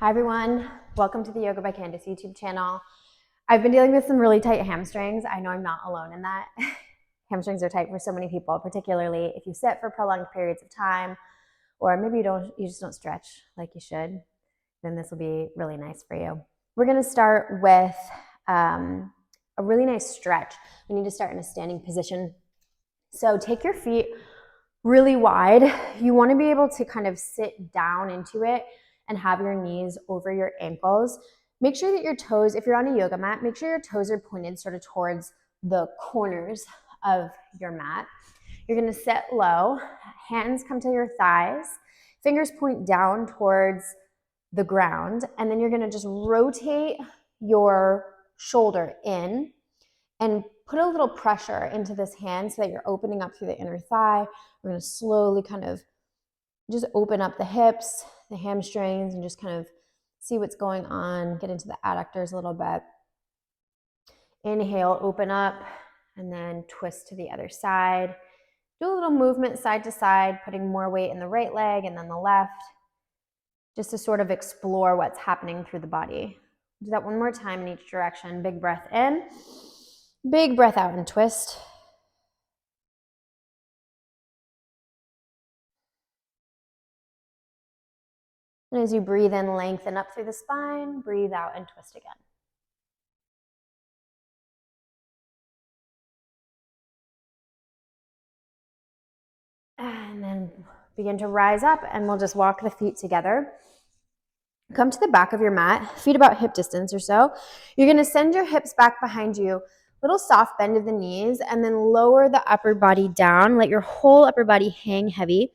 Hi everyone, welcome to the Yoga by Candace YouTube channel. I've been dealing with some really tight hamstrings. I know I'm not alone in that. Hamstrings are tight for so many people, particularly if you sit for prolonged periods of time, or maybe you just don't stretch like you should, then this will be really nice for you. We're gonna start with a really nice stretch. We need to start in a standing position. So take your feet really wide. You wanna be able to kind of sit down into it and have your knees over your ankles. Make sure that your toes, if you're on a yoga mat, make sure your toes are pointed sort of towards the corners of your mat. You're gonna sit low, hands come to your thighs, fingers point down towards the ground, and then you're gonna just rotate your shoulder in and put a little pressure into this hand so that you're opening up through the inner thigh. We're gonna slowly kind of just open up the hips, the hamstrings, and just kind of see what's going on, get into the adductors a little bit. Inhale, open up, and then twist to the other side. Do a little movement side to side, putting more weight in the right leg and then the left, just to sort of explore what's happening through the body. Do that one more time in each direction. Big breath in, big breath out and twist. And as you breathe in, lengthen up through the spine, breathe out and twist again. And then begin to rise up, and we'll just walk the feet together. Come to the back of your mat, feet about hip distance or so. You're gonna send your hips back behind you, little soft bend of the knees, and then lower the upper body down. Let your whole upper body hang heavy,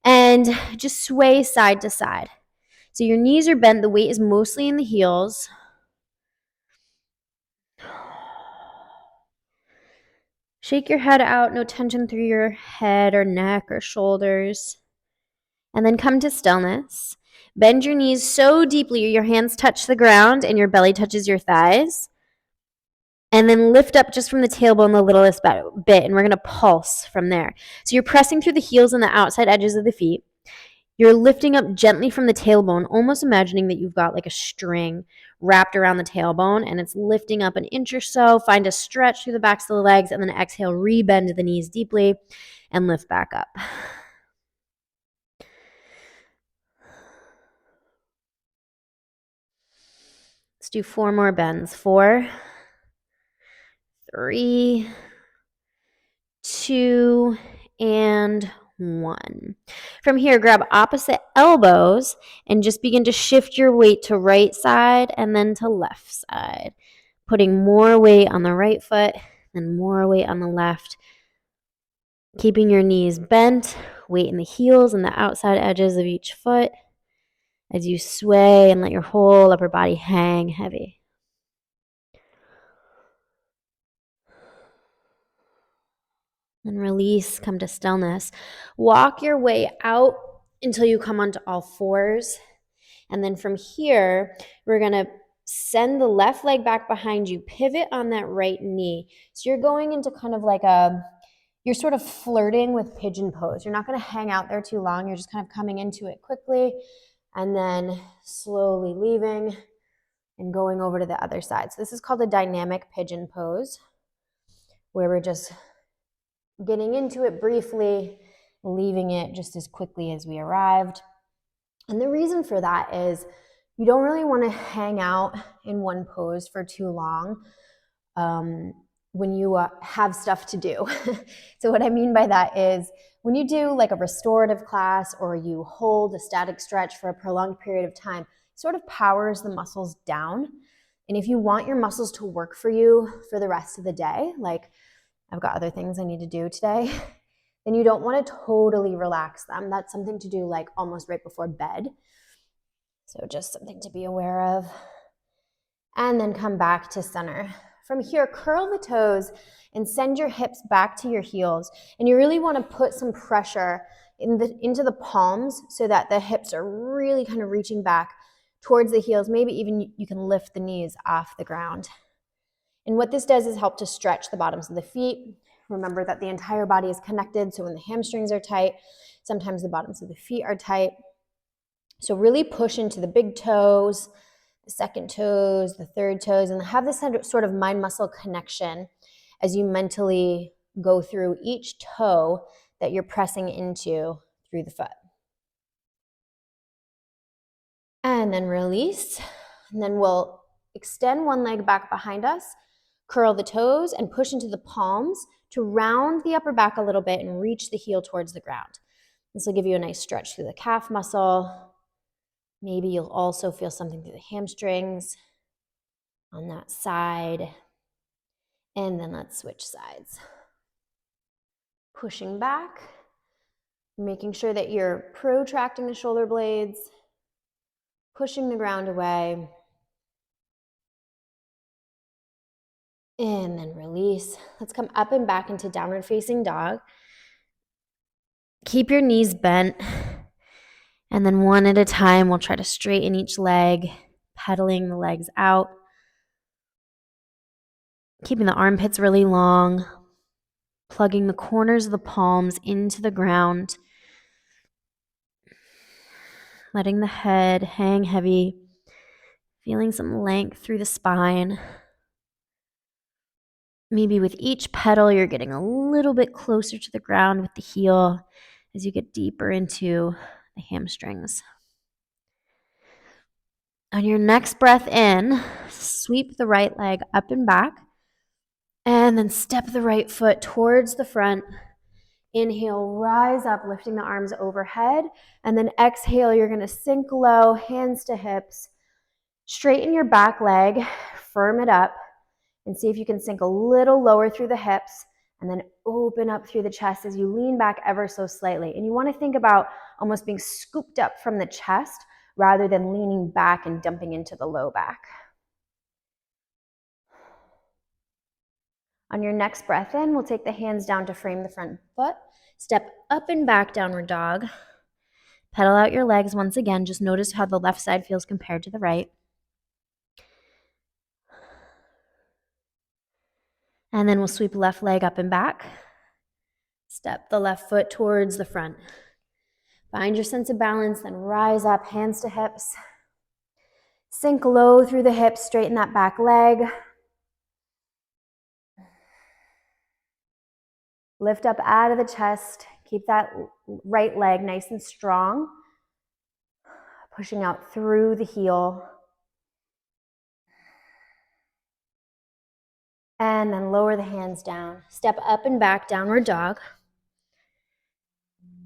and just sway side to side. So your knees are bent, the weight is mostly in the heels. Shake your head out, no tension through your head or neck or shoulders. And then come to stillness. Bend your knees so deeply your hands touch the ground and your belly touches your thighs. And then lift up just from the tailbone the littlest bit, and we're going to pulse from there. So you're pressing through the heels and the outside edges of the feet. You're lifting up gently from the tailbone, almost imagining that you've got like a string wrapped around the tailbone, and it's lifting up an inch or so. Find a stretch through the backs of the legs, and then exhale, rebend the knees deeply, and lift back up. Let's do 4 more bends. 4, 3, 2, and 1. From here, grab opposite elbows and just begin to shift your weight to right side and then to left side. Putting more weight on the right foot and more weight on the left. Keeping your knees bent, weight in the heels and the outside edges of each foot as you sway and let your whole upper body hang heavy. And release, come to stillness. Walk your way out until you come onto all fours. And then from here, we're going to send the left leg back behind you, pivot on that right knee. So you're going into kind of like you're sort of flirting with pigeon pose. You're not going to hang out there too long. You're just kind of coming into it quickly and then slowly leaving and going over to the other side. So this is called a dynamic pigeon pose, where we're just getting into it briefly, leaving it just as quickly as we arrived. And the reason for that is you don't really want to hang out in one pose for too long when you have stuff to do. So what I mean by that is when you do like a restorative class or you hold a static stretch for a prolonged period of time, it sort of powers the muscles down. And if you want your muscles to work for you for the rest of the day, like I've got other things I need to do today, then you don't want to totally relax them. That's something to do like almost right before bed. So just something to be aware of. And then come back to center. From here, curl the toes and send your hips back to your heels. And you really want to put some pressure into the palms so that the hips are really kind of reaching back towards the heels. Maybe even you can lift the knees off the ground. And what this does is help to stretch the bottoms of the feet. Remember that the entire body is connected, so when the hamstrings are tight, sometimes the bottoms of the feet are tight. So really push into the big toes, the second toes, the third toes, and have this sort of mind-muscle connection as you mentally go through each toe that you're pressing into through the foot. And then release. And then we'll extend one leg back behind us, curl the toes, and push into the palms to round the upper back a little bit and reach the heel towards the ground. This will give you a nice stretch through the calf muscle. Maybe you'll also feel something through the hamstrings on that side. And then let's switch sides. Pushing back, making sure that you're protracting the shoulder blades, pushing the ground away. And then release. Let's come up and back into downward facing dog. Keep your knees bent. And then one at a time, we'll try to straighten each leg, pedaling the legs out. Keeping the armpits really long, plugging the corners of the palms into the ground. Letting the head hang heavy, feeling some length through the spine. Maybe with each pedal, you're getting a little bit closer to the ground with the heel as you get deeper into the hamstrings. On your next breath in, sweep the right leg up and back, and then step the right foot towards the front. Inhale, rise up, lifting the arms overhead, and then exhale, you're gonna sink low, hands to hips. Straighten your back leg, firm it up, and see if you can sink a little lower through the hips, and then open up through the chest as you lean back ever so slightly. And you want to think about almost being scooped up from the chest rather than leaning back and dumping into the low back. On your next breath in, we'll take the hands down to frame the front foot. Step up and back, downward dog. Pedal out your legs once again. Just notice how the left side feels compared to the right. And then we'll sweep left leg up and back. Step the left foot towards the front. Find your sense of balance, then rise up, hands to hips. Sink low through the hips, straighten that back leg. Lift up out of the chest. Keep that right leg nice and strong. Pushing out through the heel. And then lower the hands down. Step up and back, downward dog.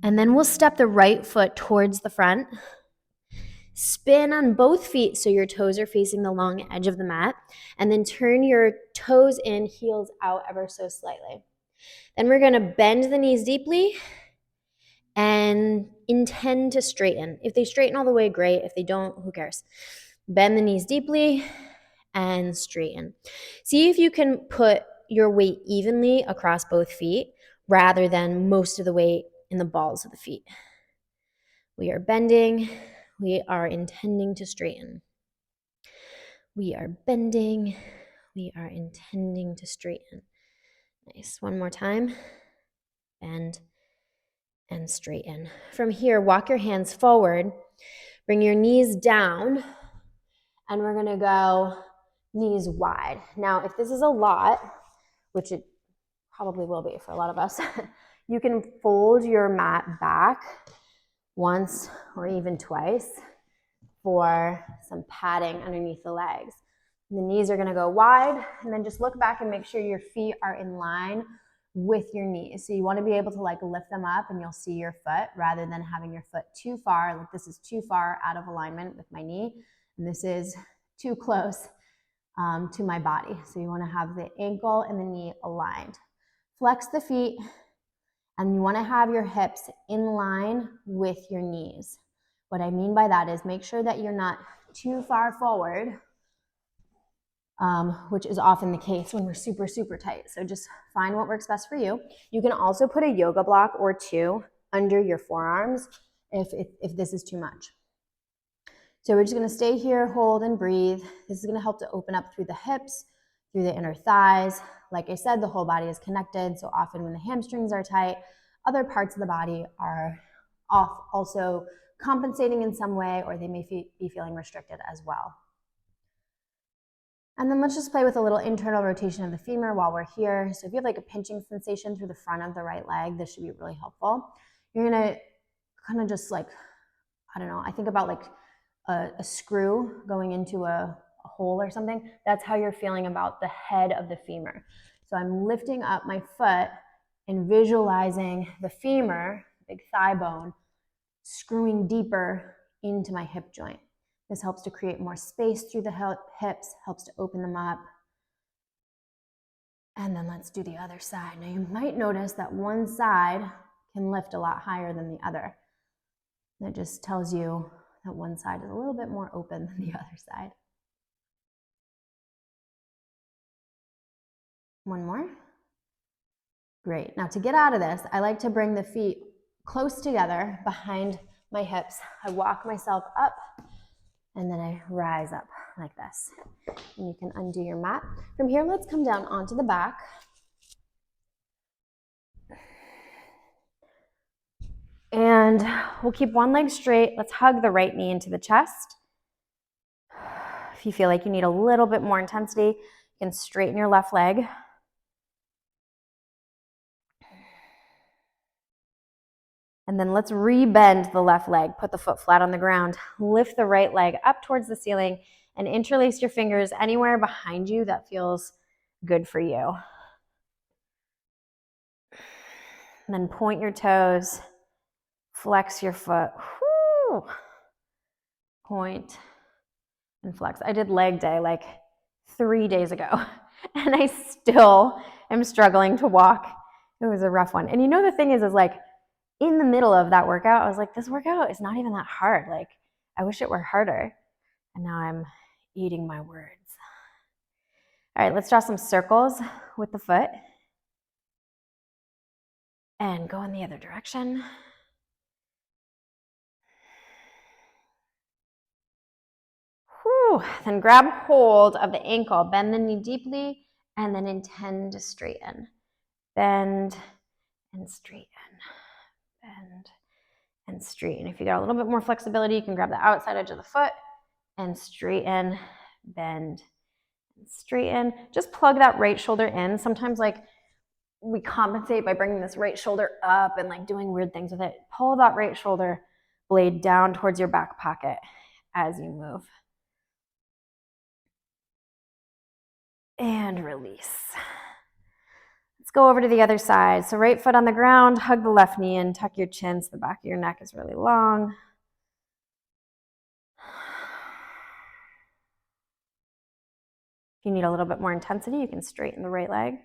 And then we'll step the right foot towards the front. Spin on both feet so your toes are facing the long edge of the mat. And then turn your toes in, heels out ever so slightly. Then we're going to bend the knees deeply and intend to straighten. If they straighten all the way, great. If they don't, who cares? Bend the knees deeply and straighten. See if you can put your weight evenly across both feet rather than most of the weight in the balls of the feet. We are bending. We are intending to straighten. We are bending. We are intending to straighten. Nice. One more time. Bend and straighten. From here, walk your hands forward. Bring your knees down. And we're going to go knees wide. Now, if this is a lot, which it probably will be for a lot of us, you can fold your mat back once or even twice for some padding underneath the legs. And the knees are going to go wide, and then just look back and make sure your feet are in line with your knees. So you want to be able to like lift them up and you'll see your foot rather than having your foot too far. Like this is too far out of alignment with my knee, and this is too close to my body. So you want to have the ankle and the knee aligned. Flex the feet, and you want to have your hips in line with your knees. What I mean by that is make sure that you're not too far forward, which is often the case when we're super, super tight. So just find what works best for you. You can also put a yoga block or two under your forearms if this is too much. So we're just going to stay here, hold and breathe. This is going to help to open up through the hips, through the inner thighs. Like I said, the whole body is connected. So often when the hamstrings are tight, other parts of the body are also compensating in some way, or they may be feeling restricted as well. And then let's just play with a little internal rotation of the femur while we're here. So if you have like a pinching sensation through the front of the right leg, this should be really helpful. You're gonna kind of just like, I don't know, I think about like a screw going into a hole or something. That's how you're feeling about the head of the femur. So I'm lifting up my foot and visualizing the femur, big thigh bone, screwing deeper into my hip joint. This helps to create more space through the hips, helps to open them up. And then let's do the other side. Now you might notice that one side can lift a lot higher than the other. That just tells you that one side is a little bit more open than the other side. One more. Great. Now to get out of this, I like to bring the feet close together behind my hips. I walk myself up and then I rise up like this. And you can undo your mat. From here, let's come down onto the back. And we'll keep one leg straight. Let's hug the right knee into the chest. If you feel like you need a little bit more intensity, you can straighten your left leg. And then let's rebend the left leg. Put the foot flat on the ground. Lift the right leg up towards the ceiling and interlace your fingers anywhere behind you that feels good for you. And then point your toes. Flex your foot. Whew. Point and flex. I did leg day like 3 days ago, and I still am struggling to walk. It was a rough one. And you know, the thing is like, in the middle of that workout, I was like, this workout is not even that hard. Like, I wish it were harder. And now I'm eating my words. All right, let's draw some circles with the foot. And go in the other direction. Whew. Then grab hold of the ankle, bend the knee deeply, and then intend to straighten. Bend and straighten. Bend and straighten. If you got a little bit more flexibility, you can grab the outside edge of the foot and straighten, bend, and straighten. Just plug that right shoulder in. Sometimes like we compensate by bringing this right shoulder up and like doing weird things with it. Pull that right shoulder blade down towards your back pocket as you move. And release. Let's go over to the other side. So right foot on the ground, hug the left knee in, tuck your chin so the back of your neck is really long. If you need a little bit more intensity, you can straighten the right leg.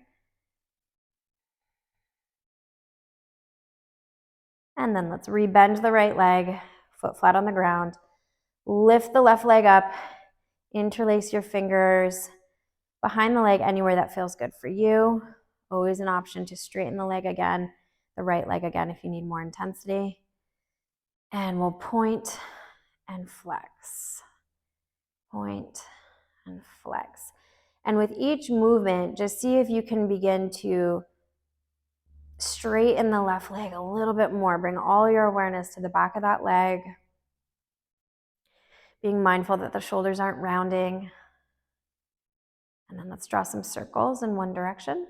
And then let's rebend the right leg, foot flat on the ground. Lift the left leg up, interlace your fingers behind the leg anywhere that feels good for you. Always an option to straighten the leg again, the right leg again if you need more intensity. And we'll point and flex. Point and flex. And with each movement, just see if you can begin to straighten the left leg a little bit more. Bring all your awareness to the back of that leg. Being mindful that the shoulders aren't rounding. And then let's draw some circles in one direction.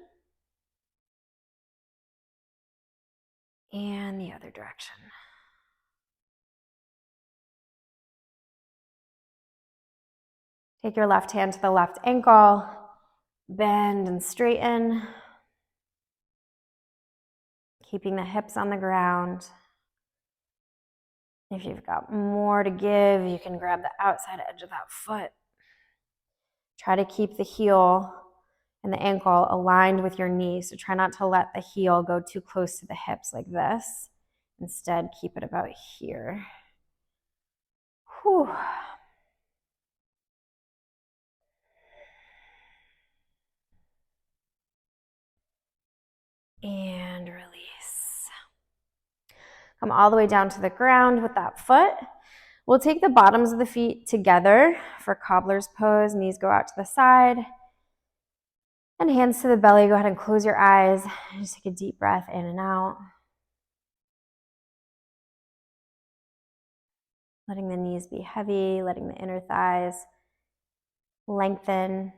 And the other direction. Take your left hand to the left ankle. Bend and straighten. Keeping the hips on the ground. If you've got more to give, you can grab the outside edge of that foot. Try to keep the heel and the ankle aligned with your knee. So try not to let the heel go too close to the hips like this. Instead, keep it about here. Whew. And release. Come all the way down to the ground with that foot. We'll take the bottoms of the feet together for cobbler's pose. Knees go out to the side. And hands to the belly. Go ahead and close your eyes. Just take a deep breath in and out. letting the knees be heavy, letting the inner thighs lengthen.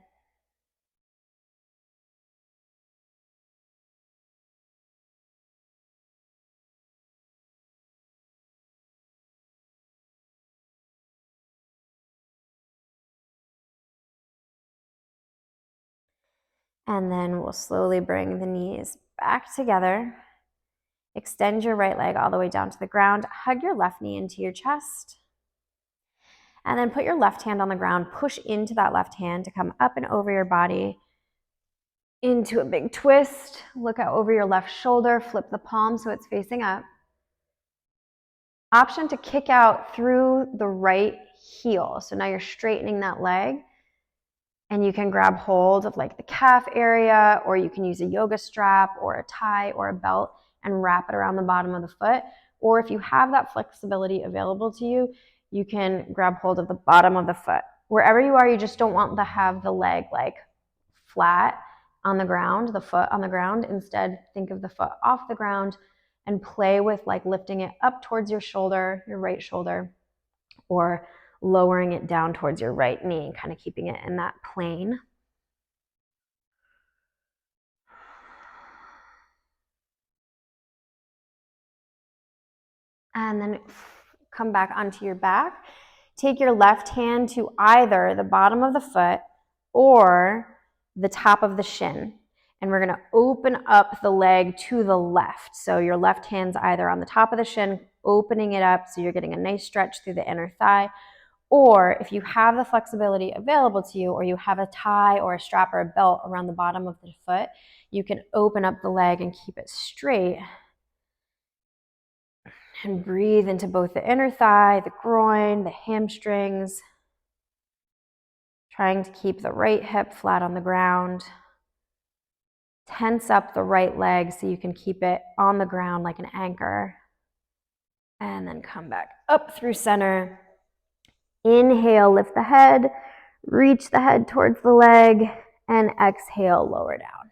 And then we'll slowly bring the knees back together. Extend your right leg all the way down to the ground. Hug your left knee into your chest. And then put your left hand on the ground. Push into that left hand to come up and over your body into a big twist. Look out over your left shoulder. Flip the palm so it's facing up. Option to kick out through the right heel. So now you're straightening that leg. And you can grab hold of like the calf area, or you can use a yoga strap or a tie or a belt and wrap it around the bottom of the foot. Or if you have that flexibility available to you, you can grab hold of the bottom of the foot. Wherever you are, you just don't want to have the leg like flat on the ground, the foot on the ground. Instead, think of the foot off the ground and play with like lifting it up towards your shoulder, your right shoulder, or lowering it down towards your right knee, kind of keeping it in that plane. And then come back onto your back. Take your left hand to either the bottom of the foot or the top of the shin. And we're going to open up the leg to the left. So your left hand's either on the top of the shin, opening it up so you're getting a nice stretch through the inner thigh. Or if you have the flexibility available to you, or you have a tie or a strap or a belt around the bottom of the foot, you can open up the leg and keep it straight. And breathe into both the inner thigh, the groin, the hamstrings. Trying to keep the right hip flat on the ground. Tense up the right leg so you can keep it on the ground like an anchor. And then come back up through center. Inhale, lift the head, reach the head towards the leg, and exhale, lower down.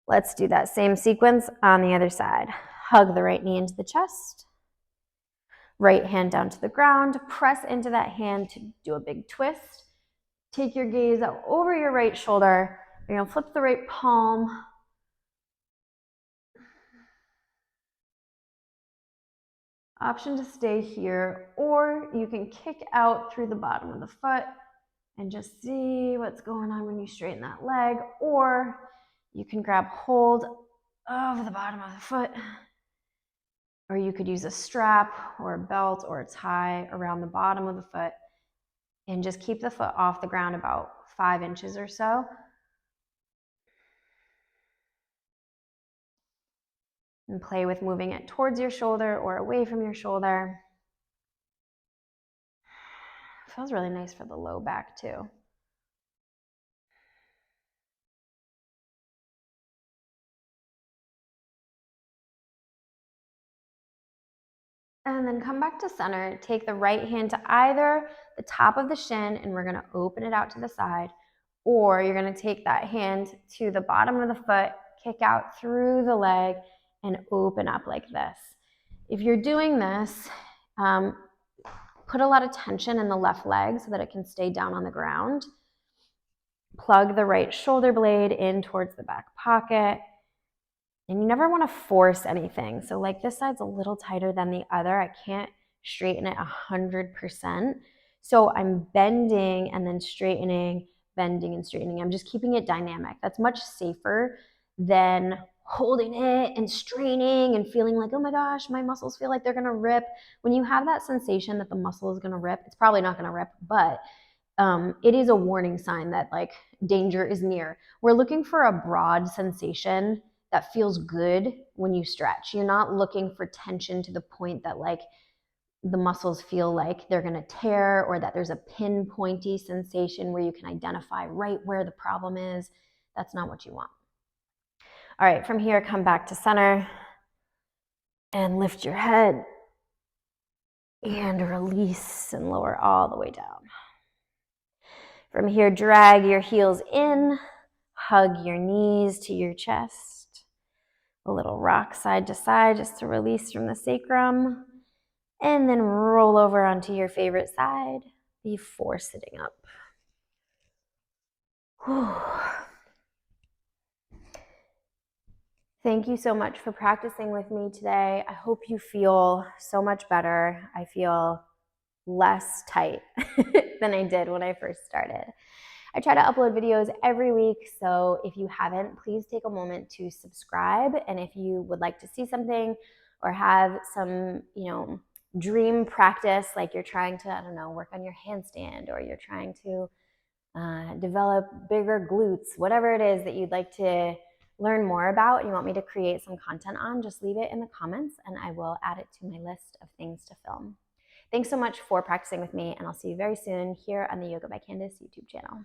Let's do that same sequence on the other side. Hug the right knee into the chest. Right hand down to the ground. Press into that hand to do a big twist. Take your gaze up over your right shoulder. You're going to flip the right palm. Option to stay here, or you can kick out through the bottom of the foot and just see what's going on when you straighten that leg, or you can grab hold of the bottom of the foot, or you could use a strap or a belt or a tie around the bottom of the foot and just keep the foot off the ground about 5 inches or so. And play with moving it towards your shoulder or away from your shoulder. Feels really nice for the low back too. And then come back to center. Take the right hand to either the top of the shin, and we're going to open it out to the side, or you're going to take that hand to the bottom of the foot, kick out through the leg, and open up like this. If you're doing this, put a lot of tension in the left leg so that it can stay down on the ground. Plug the right shoulder blade in towards the back pocket. And you never want to force anything. So like this side's a little tighter than the other. I can't straighten it 100%. So I'm bending and then straightening, bending and straightening. I'm just keeping it dynamic. That's much safer than holding it and straining and feeling like, oh my gosh, my muscles feel like they're going to rip. When you have that sensation that the muscle is going to rip, it's probably not going to rip, but it is a warning sign that like danger is near. We're looking for a broad sensation that feels good when you stretch. You're not looking for tension to the point that like the muscles feel like they're going to tear, or that there's a pinpointy sensation where you can identify right where the problem is. That's not what you want. All right, from here, come back to center and lift your head and release and lower all the way down. From here, drag your heels in, hug your knees to your chest. A little rock side to side just to release from the sacrum. And then roll over onto your favorite side before sitting up. Thank you so much for practicing with me today. I hope you feel so much better. I feel less tight than I did when I first started. I try to upload videos every week, so if you haven't, please take a moment to subscribe. And if you would like to see something or have some, dream practice, like you're trying to, I don't know, work on your handstand, or you're trying to develop bigger glutes, whatever it is that you'd like to learn more about and you want me to create some content on, just leave it in the comments and I will add it to my list of things to film. Thanks so much for practicing with me, and I'll see you very soon here on the Yoga by Candice YouTube channel.